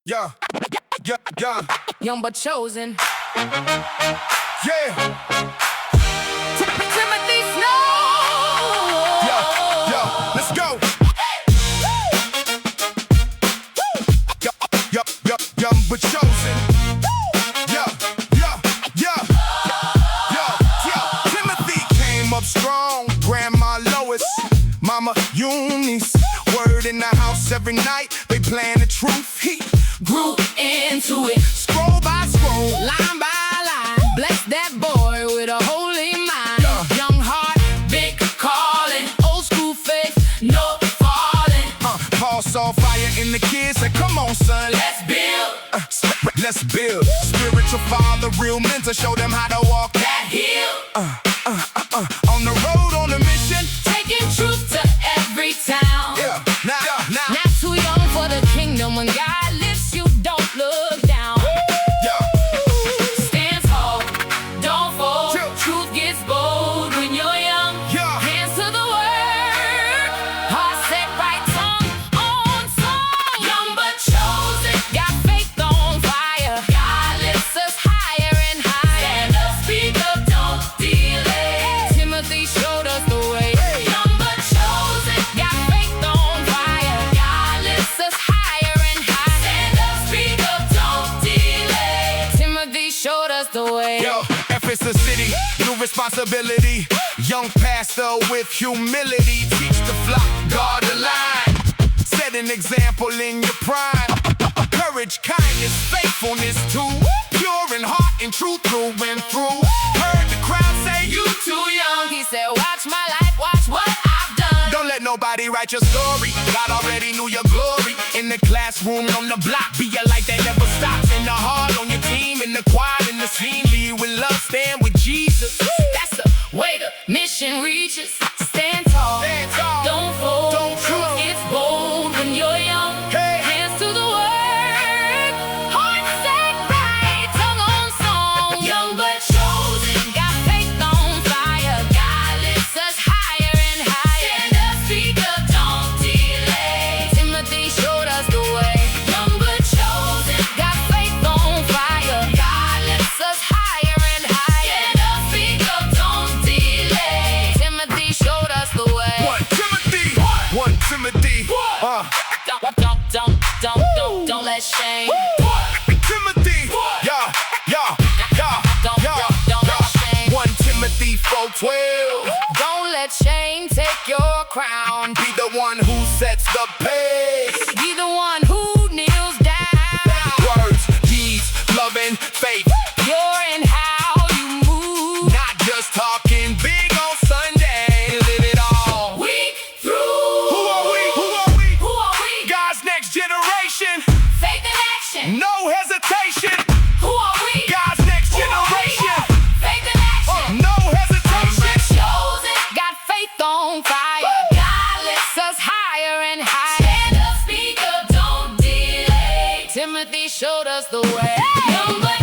Yeah, yeah, yeah, Young but chosen. yeah, Timothy Snow. yeah, let's go. Yeah, young but chosen. Yeah, yeah, yeah, yeah. Timothy came up strong. Grandma Lois, Mama Eunice. Word in the house every night. They plan the truth. He Grew into it, scroll by scroll. line by line. Bless that boy with a holy mind. Yeah. Young heart, big calling. Old school faith, no falling. Paul saw fire in the kids. Said, "Come on, son, Let's build let's build." Spiritual father, real mentor, show them how to walk that hill. on the road, on a mission. Taking truth to every town. Yeah, now, Not too young for the kingdom. When God lifts you, don't look down. yeah. Stand tall, don't fall. Chill. Truth gets bold when you're young. Yeah. Hands to the word, heart set right, tongue on song. Young but chosen, got faith on fire. God lifts us higher and higher. Stand up, speak up, don't delay. Timothy showed us the way. Young but chosen, got faith on fire. God lifts us higher and higher. Stand up, speak up, don't delay. Timothy showed us the way. Yo, Ephesus City, new responsibility. Young pastor with humility. Teach the flock, guard the line. Set an example in your prime. Courage, kindness, faithfulness too. Pure in heart and truth through and through. Heard the crowd say, "You too young." He said, watch my life, watch what I've done. Don't let nobody write your story. God already knew your glory. In the classroom, on the block, be a light that never stops. In the heart, on your team, in the choir, in the scene. Lead with love, stand with Jesus. That's the way the mission reaches. Stand tall, Stand tall. don't fold. Don't Truth fold. gets bold when you're young. Hey. Hands to the word, heart set right, tongue on song. Young but chosen, got faith on fire. God lifts us higher and higher. Stand up, speak up, don't delay. Timothy showed us the way. Young but chosen, got faith on fire. God lifts us higher and higher. Stand up, speak up, don't delay. Timothy showed us the way. One Timothy, one Timothy. Don't let shame. Timothy, yeah, yeah, yeah, Don't let shame. 1 Timothy 4:12. Don't let shame take your crown. Be the one who sets the pace. Be the one who kneels down. Words, deeds, love and faith. You're in how you move. Not just talking big on Sunday. Live it all. We through. Who are we? Who are we? Who are we? God's next generation. Faith in action. No hesitation. Who are we? God's next Who are we? generation. Faith in action. No hesitation. Chosen, got faith on fire. God lifts us higher and higher. Stand up, speak up, don't delay. Timothy showed us the way. Young but